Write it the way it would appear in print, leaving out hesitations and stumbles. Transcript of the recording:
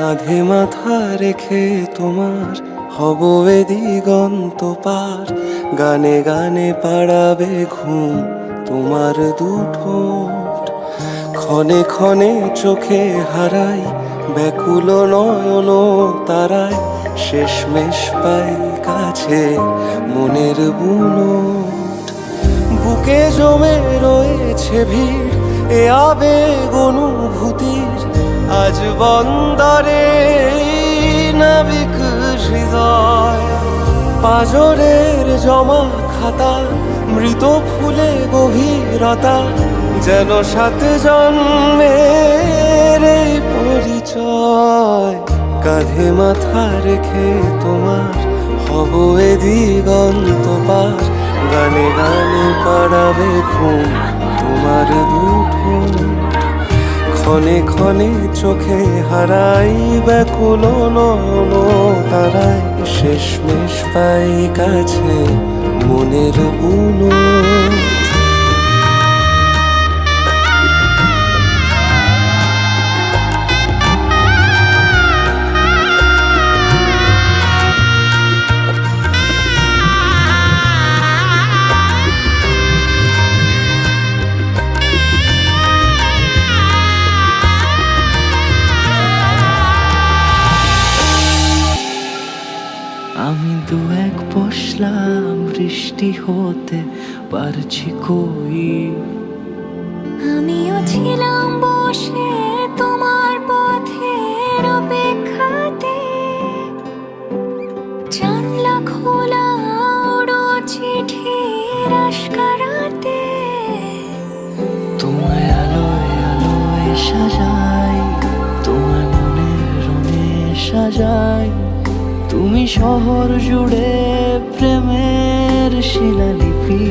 কাঁধে মাথা রেখে তোমার হব এ দিগন্ত পার, গানে গানে পাড়াবে ঘুম তোমার দুঠোঁট। ক্ষণে ক্ষণে চোখে হারাই ব্যাকুল নয়ন তারায়, শেষমেশ পাই কাছে মনের বুনোট। বুকে জমে রয়েছে ভিড় এ আবেগ অনুভূতির, আজ বন্দরে নাবিক হৃদয়। পাজরের জমা খাতা মৃত ফুলে গভীরতা, যেন সাত জন্মের এই পরিচয়। কাঁধে মাথা রেখে তোমার হব এ দিগন্ত পার, গানে গানে পাড়াবে ঘুম তোমার দুঠোঁট। ক্ষণে ক্ষণে চোখে হারাই ব্যাকুল নয়ন তারায়, শেষমেশ পাই কাছে মনের বুনোট। আমি দু এক পশলা বৃষ্টি হতে পারছি কই, আমিও ছিলাম বসে তোমার পথের অপেক্ষাতে। জানলা খোলা ওড়ো চিঠির আশকারাতে, তোমায় আলোয় আলোয় সাজাই, তোমার মনের রঙে সাজাই। তুমি শহর জুড়ে প্রেমের শিলালিপি,